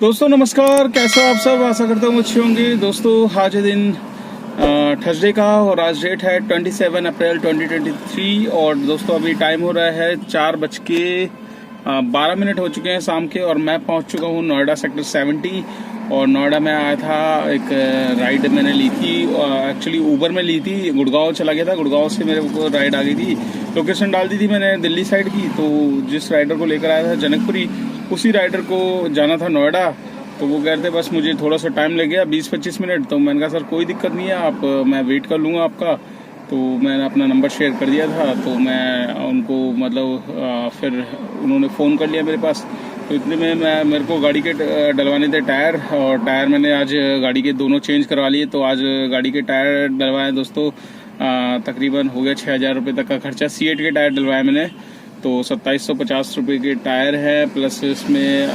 दोस्तों नमस्कार, कैसे हो आप सब। आशा करता हूँ अच्छे होंगे। दोस्तों आज है दिन थर्सडे का और आज डेट है 27 अप्रैल 2023 और दोस्तों अभी टाइम हो रहा है 4:12 हो चुके हैं शाम के और मैं पहुंच चुका हूँ नोएडा सेक्टर 70। और नोएडा में आया था, एक राइड मैंने ली थी, एक्चुअली ऊबर में ली थी। गुड़गांव चला गया था, गुड़गांव से मेरे को राइड आ गई थी। लोकेशन डाल दी थी मैंने दिल्ली साइड की, तो जिस राइडर को लेकर आया था जनकपुरी, उसी राइडर को जाना था नोएडा। तो वो कह रहे थे बस मुझे थोड़ा सा टाइम लग गया 20-25 मिनट। तो मैंने कहा सर कोई दिक्कत नहीं है, आप मैं वेट कर लूँगा आपका। तो मैंने अपना नंबर शेयर कर दिया था, तो मैं उनको मतलब फिर उन्होंने फ़ोन कर लिया मेरे पास। तो इतने में मेरे को गाड़ी के डलवाने थे टायर, और टायर मैंने आज गाड़ी के दोनों चेंज करवा लिए। तो आज गाड़ी के टायर डलवाए दोस्तों, तकरीबन हो गया 6,000 रुपये तक का खर्चा। C8 के टायर डलवाए मैंने, तो 2750 रुपये के टायर है, प्लस इसमें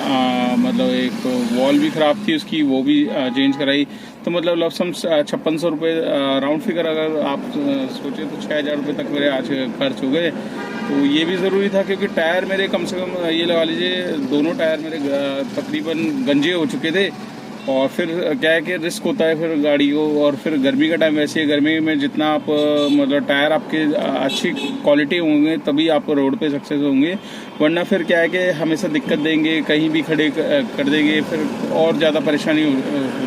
मतलब एक वॉल भी ख़राब थी उसकी, वो भी चेंज कराई। तो मतलब लमसम 5600 रुपये राउंड फिगर अगर आप सोचे तो 6,000 रुपये तक मेरे आज खर्च हो गए। तो ये भी ज़रूरी था क्योंकि टायर मेरे कम से कम ये लगा लीजिए दोनों टायर मेरे तकरीबन गंजे हो चुके थे। और फिर क्या है कि रिस्क होता है फिर गाड़ी को, और फिर गर्मी का टाइम वैसे ही, गर्मी में जितना आप मतलब टायर आपके अच्छी क्वालिटी होंगे तभी आप रोड पे सक्सेस होंगे, वरना फिर क्या है कि हमेशा दिक्कत देंगे, कहीं भी खड़े कर देंगे, फिर और ज़्यादा परेशानी हो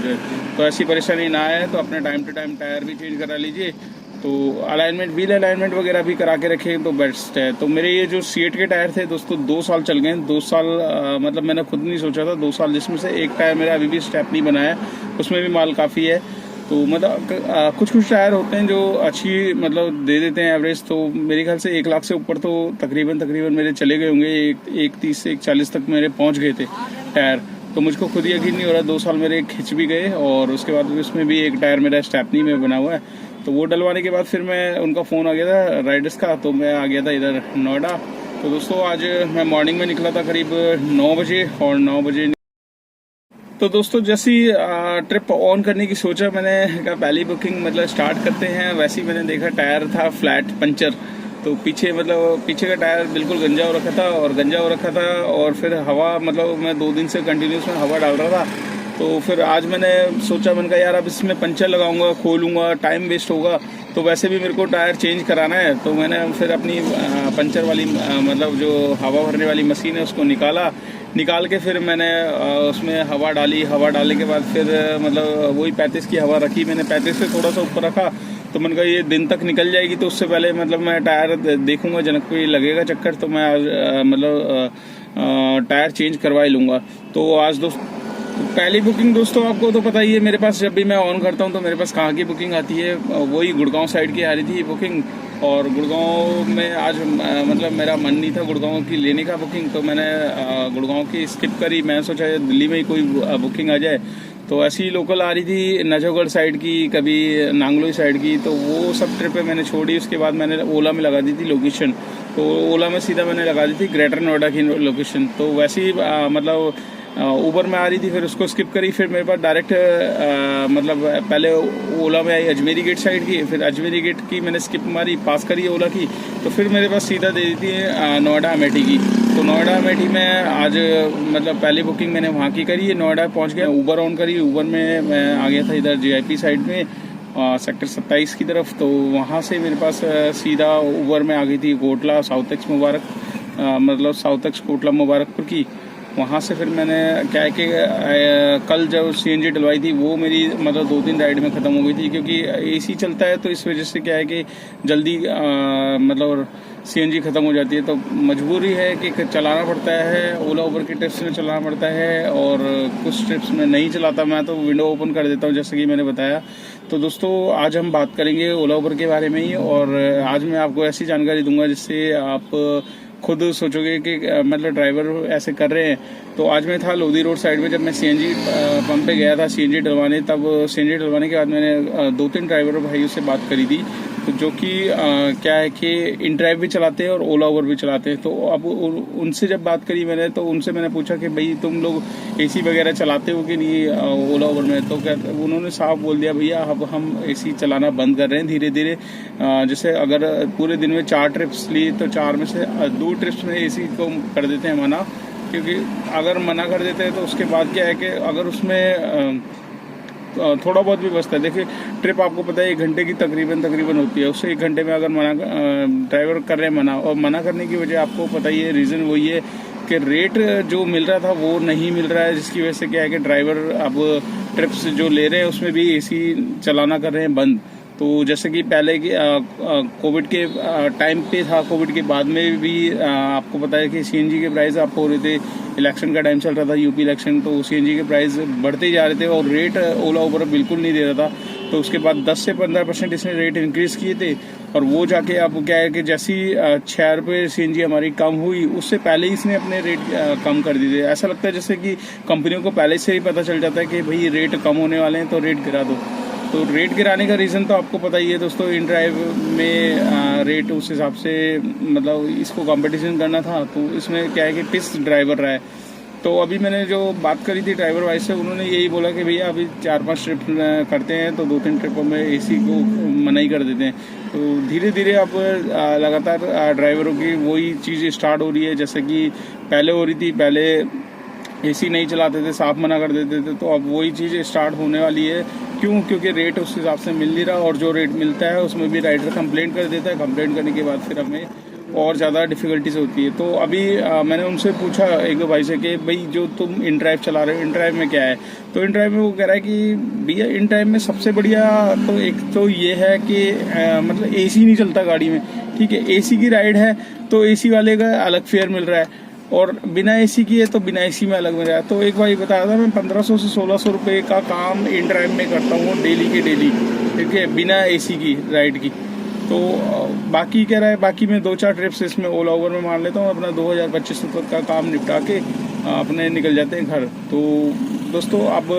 जाए। तो ऐसी परेशानी ना आए तो अपने टाइम टू टाइम टायर भी चेंज करा लीजिए। तो अलाइनमेंट, व्हील अलाइनमेंट वगैरह भी करा के रखें तो बेस्ट है। तो मेरे ये जो C8 के टायर थे दोस्तों 2 साल चल गए। 2 साल मतलब मैंने खुद नहीं सोचा था 2 साल, जिसमें से एक टायर मेरा अभी भी स्टेप नहीं बनाया, उसमें भी माल काफ़ी है। तो मतलब कुछ टायर होते हैं जो अच्छी मतलब दे देते हैं एवरेज। तो मेरे ख्याल से 1 लाख से ऊपर तो तकरीबन मेरे चले गए होंगे, 1:30 से 1:40 तक मेरे पहुँच गए थे टायर। तो मुझको खुद यकीन नहीं हो रहा, 2 साल मेरे खिंच भी गए और उसके बाद उसमें भी एक टायर मेरा स्टेपनी में बना हुआ है। तो वो डलवाने के बाद फिर मैं उनका फ़ोन आ गया था राइडर्स का, तो मैं आ गया था इधर नोएडा। तो दोस्तों आज मैं मॉर्निंग में निकला था करीब 9 बजे, और 9 बजे तो दोस्तों जैसी ट्रिप ऑन करने की सोचा, मैंने कहा पहली बुकिंग मतलब स्टार्ट करते हैं। वैसे ही मैंने देखा टायर था फ्लैट पंचर, तो पीछे मतलब पीछे का टायर बिल्कुल गंजा हो रखा था, और फिर हवा मतलब मैं 2 दिन से कंटिन्यूस में हवा डाल रहा था। तो फिर आज मैंने सोचा, मैंने कहा यार अब इसमें पंचर लगाऊंगा, खोलूंगा, टाइम वेस्ट होगा, तो वैसे भी मेरे को टायर चेंज कराना है। तो मैंने फिर अपनी पंचर वाली मतलब जो हवा भरने वाली मशीन है उसको निकाल के फिर मैंने उसमें हवा डाली। हवा डालने के बाद फिर मतलब वही 35 की हवा रखी मैंने, 35 से थोड़ा सा ऊपर रखा। तो मैंने कहा ये दिन तक निकल जाएगी, तो उससे पहले मतलब मैं टायर देखूंगा, जनकपुरी लगेगा चक्कर तो मैं आज मतलब टायर चेंज करवा ही लूँगा। तो आज दोस्तों पहली बुकिंग दोस्तों आपको तो पता ही है, मेरे पास जब भी मैं ऑन करता हूँ तो मेरे पास कहाँ की बुकिंग आती है, वही गुड़गांव साइड की आ रही थी बुकिंग। और गुड़गांव में आज मतलब मेरा मन नहीं था गुड़गांव की लेने का बुकिंग, तो मैंने गुड़गांव की स्किप करी। मैं सोचा दिल्ली में ही कोई बुकिंग आ जाए। तो ऐसी लोकल आ रही थी नजफगढ़ साइड की, कभी नांगलोई साइड की, तो वो सब ट्रिपें मैंने छोड़ी। उसके बाद मैंने ओला में लगा दी थी लोकेशन, तो ओला में सीधा मैंने लगा दी थी ग्रेटर नोएडा की लोकेशन। तो वैसे ही मतलब ऊबर में आ रही थी, फिर उसको स्किप करी। फिर मेरे पास डायरेक्ट मतलब पहले ओला में आई अजमेरी गेट साइड की, फिर अजमेरी गेट की मैंने स्किप मारी, पास करी ओला की, तो फिर मेरे पास सीधा दे दी थी नोएडा अमेठी की। तो नोएडा अमेठी में आज मतलब पहली बुकिंग मैंने वहाँ की करी है। नोएडा पहुँच गया, ऊबर ऑन करी। ऊबर में मैं आ गया था इधर JIP साइड में, सेक्टर 27 की तरफ। तो वहाँ से मेरे पास सीधा ऊबर में आ गई थी कोटला साउथ एक्स मुबारक, मतलब साउथ एक्स कोटला मुबारकपुर की। वहाँ से फिर मैंने क्या है कि कल जब CNG डलवाई थी वो मेरी मतलब 2-3 राइड में ख़त्म हो गई थी, क्योंकि AC चलता है तो इस वजह से क्या है कि जल्दी मतलब CNG ख़त्म हो जाती है। तो मजबूरी है कि चलाना पड़ता है, ओला ऊबर की ट्रिप्स में चलाना पड़ता है, और कुछ ट्रिप्स में नहीं चलाता मैं, तो विंडो ओपन कर देता हूँ जैसे कि मैंने बताया। तो दोस्तों आज हम बात करेंगे ओला ऊबर के बारे में ही, और आज मैं आपको ऐसी जानकारी दूंगा जिससे आप खुद सोचोगे कि मतलब ड्राइवर ऐसे कर रहे हैं। तो आज मैं था लोधी रोड साइड में, जब मैं CNG पंप पे गया था CNG डलवाने, तब CNG डलवाने के बाद मैंने 2-3 ड्राइवर भाइयों से बात करी थी, तो जो कि क्या है कि इन ड्राइव भी चलाते हैं और ओला ऊबर भी चलाते हैं। तो अब उनसे जब बात करी मैंने, तो उनसे मैंने पूछा कि भाई तुम लोग AC वगैरह चलाते हो कि नहीं ओला ऊबर में। तो उन्होंने साफ बोल दिया भैया अब हम AC चलाना बंद कर रहे हैं धीरे धीरे। जैसे अगर पूरे दिन में 4 ट्रिप्स ली तो 4 में से 2 ट्रिप्स में AC को कर देते हैं मना, क्योंकि अगर मना कर देते हैं तो उसके बाद क्या है कि अगर उसमें थोड़ा बहुत भी बचता है। देखिए ट्रिप आपको पता है 1 घंटे की तकरीबन होती है, उससे 1 घंटे में अगर ड्राइवर कर रहे हैं मना, और मना करने की वजह आपको पता ही है, रीज़न वही है कि रेट जो मिल रहा था वो नहीं मिल रहा है, जिसकी वजह से क्या है कि ड्राइवर अब ट्रिप्स जो ले रहे हैं उसमें भी एसी चलाना कर रहे हैं बंद। तो जैसे कि पहले की कोविड के टाइम पे था, कोविड के बाद में भी आपको पता है कि सीएनजी के प्राइस आपको हो रहे थे, इलेक्शन का टाइम चल रहा था, यूपी इलेक्शन, तो सीएनजी के प्राइस बढ़ते ही जा रहे थे और रेट ओला उबर बिल्कुल नहीं दे रहा था। तो उसके बाद 10 से 15% इसने रेट इंक्रीज़ किए थे, और वो जाके अब क्या है कि जैसी 6 रुपये सीएनजी हमारी कम हुई, उससे पहले ही इसने अपने रेट कम कर दिए थे। ऐसा लगता है जैसे कि कंपनियों को पहले से ही पता चल जाता है कि भाई रेट कम होने वाले हैं तो रेट गिरा दो। तो रेट गिराने का रीज़न तो आपको पता ही है दोस्तों, इन ड्राइव में रेट उस हिसाब से मतलब इसको कंपटीशन करना था, तो इसमें क्या है कि पिस ड्राइवर रहा है। तो अभी मैंने जो बात करी थी ड्राइवर वाइज से, उन्होंने यही बोला कि भैया अभी 4-5 ट्रिप करते हैं तो 2-3 ट्रिपों में एसी को मनाही कर देते हैं। तो धीरे धीरे अब लगातार ड्राइवरों की वही चीज़ स्टार्ट हो रही है जैसे कि पहले हो रही थी। पहले एसी नहीं चलाते थे, साफ मना कर देते थे, तो अब वही चीज़ स्टार्ट होने वाली है। क्यों? क्योंकि रेट उस हिसाब से मिल नहीं रहा, और जो रेट मिलता है उसमें भी राइडर कंप्लेंट कर देता है। कंप्लेंट करने के बाद फिर हमें और ज़्यादा डिफ़िकल्टीज होती है। तो अभी मैंने उनसे पूछा 1-2 भाई से कि भाई जो तुम इन ड्राइव चला रहे हो, इन ड्राइव में क्या है? तो इन ड्राइव में वो कह रहा है कि भैया इन ड्राइव में सबसे बढ़िया तो एक तो ये है कि मतलब एसी नहीं चलता गाड़ी में, ठीक है। एसी की राइड है तो एसी वाले का अलग फेयर मिल रहा है, और बिना एसी की है तो बिना एसी में अलग मिल रहा है। तो एक भाई बताया था, मैं 1500 से 1600 रुपये का काम इन ड्राइव में करता हूँ डेली के डेली, ठीक है, बिना एसी की राइड की। तो बाकी कह रहा है बाकी मैं 2-4 ट्रिप्स इसमें ओला उबर में मान लेता हूँ, अपना 2000-2500 तक का काम निपटा के अपने निकल जाते हैं घर। तो दोस्तों अब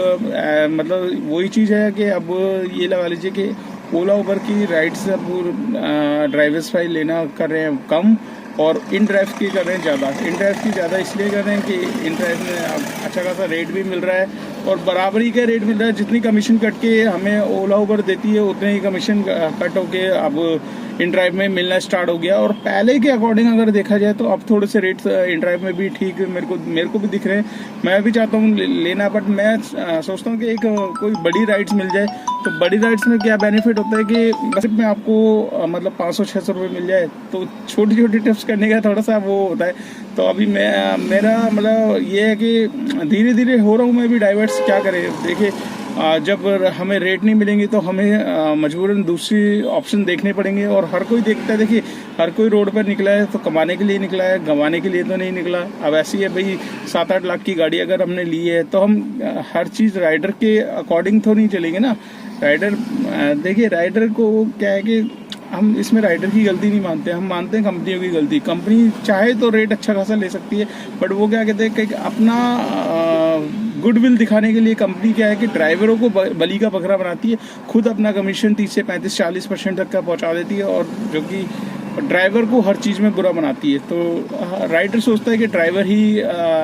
मतलब वही चीज़ है कि अब ये लगा लीजिए कि ओला उबर की राइड्स अब ड्राइवर्स फाइल लेना कर रहे हैं कम, और इन ड्राइव की कर रहे हैं ज़्यादा। इन ड्राइव की ज़्यादा इसलिए कर रहे हैं कि इन ड्राइव में अच्छा खासा रेट भी मिल रहा है, और बराबरी का रेट मिल रहा है। जितनी कमीशन कट के हमें ओला उबर देती है उतने ही कमीशन कट होके अब इन ड्राइव में मिलना स्टार्ट हो गया। और पहले के अकॉर्डिंग अगर देखा जाए तो अब थोड़े से रेट इन ड्राइव में भी ठीक मेरे को भी दिख रहे हैं। मैं भी चाहता हूँ लेना, बट मैं सोचता हूँ कि एक कोई बड़ी राइड्स मिल जाए। तो बड़ी राइड्स में क्या बेनिफिट होता है कि बस में आपको मतलब 500-600 रुपये मिल जाए, तो छोटी छोटी ट्रिप्स करने का थोड़ा सा वो होता है। तो अभी मेरा मतलब ये है कि धीरे धीरे हो रहा हूँ मैं भी डाइवर्स। क्या करें, देखिए जब हमें रेट नहीं मिलेंगे तो हमें मजबूरन दूसरी ऑप्शन देखने पड़ेंगे। और हर कोई देखता है, देखिए हर कोई रोड पर निकला है तो कमाने के लिए निकला है, गंवाने के लिए तो नहीं निकला। अब ऐसी है भाई, 7-8 लाख की गाड़ी अगर हमने ली है तो हम हर चीज़ राइडर के अकॉर्डिंग तो नहीं चलेंगे ना। राइडर देखिए, राइडर को क्या है कि हम इसमें राइडर की गलती नहीं मानते, हम मानते हैं कंपनियों की गलती। कंपनी चाहे तो रेट अच्छा खासा ले सकती है, बट वो क्या कहते हैं कि अपना गुडविल दिखाने के लिए कंपनी क्या है कि ड्राइवरों को बली का बकरा बनाती है, खुद अपना कमीशन 30 से 35-40% तक का पहुंचा देती है, और जो कि ड्राइवर को हर चीज़ में बुरा बनाती है। तो राइडर सोचता है कि ड्राइवर ही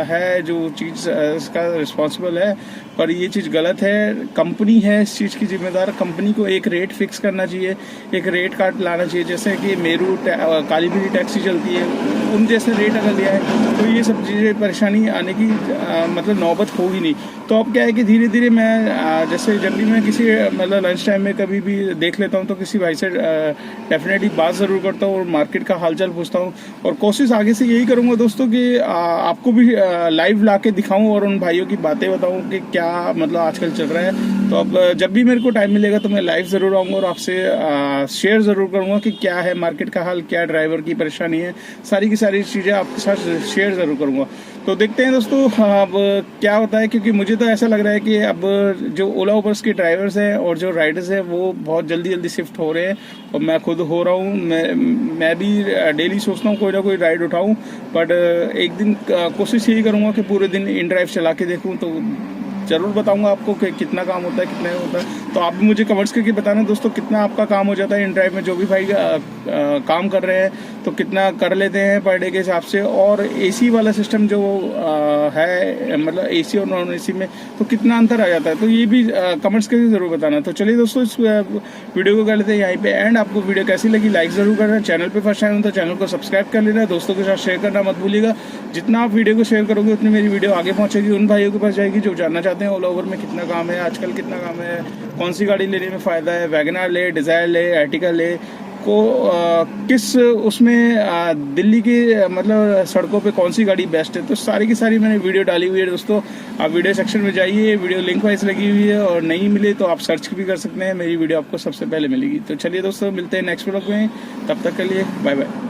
है जो चीज़ इसका रिस्पॉन्सिबल है, पर ये चीज़ गलत है। कंपनी है इस चीज़ की जिम्मेदार। कंपनी को एक रेट फिक्स करना चाहिए, एक रेट कार्ड लाना चाहिए। जैसे कि मेरू कालीबिरी टैक्सी चलती है, उन जैसे रेट अगर लिया है तो ये सब चीज़ें परेशानी आने की मतलब नौबत होगी नहीं। तो अब क्या है कि धीरे धीरे मैं जैसे जब भी मैं किसी मतलब लंच टाइम में कभी भी देख लेता हूँ तो किसी भाई से डेफिनेटली बात ज़रूर करता हूँ और मार्केट का हालचाल पूछता हूँ। और कोशिश आगे से यही करूँगा दोस्तों कि आपको भी लाइव ला के दिखाऊँ और उन भाइयों की बातें बताऊँ कि क्या मतलब आजकल चल रहा है। तो अब जब भी मेरे को टाइम मिलेगा तो मैं लाइव ज़रूर आऊँगा और आपसे शेयर ज़रूर करूँगा कि क्या है मार्केट का हाल, क्या ड्राइवर की परेशानी है, सारी की सारी चीज़ें आपके साथ शेयर ज़रूर करूँगा। तो देखते हैं दोस्तों अब क्या होता है, क्योंकि मुझे तो ऐसा लग रहा है कि अब जो ओला उबर्स के ड्राइवर्स हैं और जो राइडर्स हैं वो बहुत जल्दी शिफ्ट हो रहे हैं, और मैं खुद हो रहा हूँ। मैं भी डेली सोचता हूँ कोई ना कोई राइड उठाऊँ, बट एक दिन कोशिश यही करूँगा कि पूरे दिन इन ड्राइव चला के देखूँ। तो ज़रूर बताऊंगा आपको कि कितना काम होता है कितना नहीं होता है। तो आप भी मुझे कमेंट्स करके बताना दोस्तों कितना आपका काम हो जाता है इन ड्राइव में। जो भी भाई काम कर रहे हैं तो कितना कर लेते हैं पर डे के हिसाब से, और एसी वाला सिस्टम जो है मतलब एसी और नॉन एसी में तो कितना अंतर आ जाता है, तो ये भी कमेंट्स करके ज़रूर बताना। तो चलिए दोस्तों इस वीडियो को कर लेते हैं यहीं पे एंड। आपको वीडियो कैसी लगी लाइक ज़रूर करना, चैनल पे फर्स्ट टाइम हो तो चैनल को सब्सक्राइब कर लेना, दोस्तों के साथ शेयर करना मत भूलिएगा। जितना आप वीडियो को शेयर करोगे उतनी मेरी वीडियो आगे पहुंचेगी, उन भाइयों के पास जाएगी जो जानना चाहते हैं ऑल ओवर में कितना काम है आजकल, कितना काम है, कौन सी गाड़ी लेने में फ़ायदा है, वैगनआर ले, डिज़ायर ले, आर्टिका ले, को किस उसमें दिल्ली की मतलब सड़कों पे कौन सी गाड़ी बेस्ट है, तो सारी की सारी मैंने वीडियो डाली हुई है दोस्तों। आप वीडियो सेक्शन में जाइए, वीडियो लिंक वाइज लगी हुई है, और नहीं मिले तो आप सर्च भी कर सकते हैं, मेरी वीडियो आपको सबसे पहले मिलेगी। तो चलिए दोस्तों मिलते हैं नेक्स्ट व्लॉग में, तब तक के लिए बाय बाय।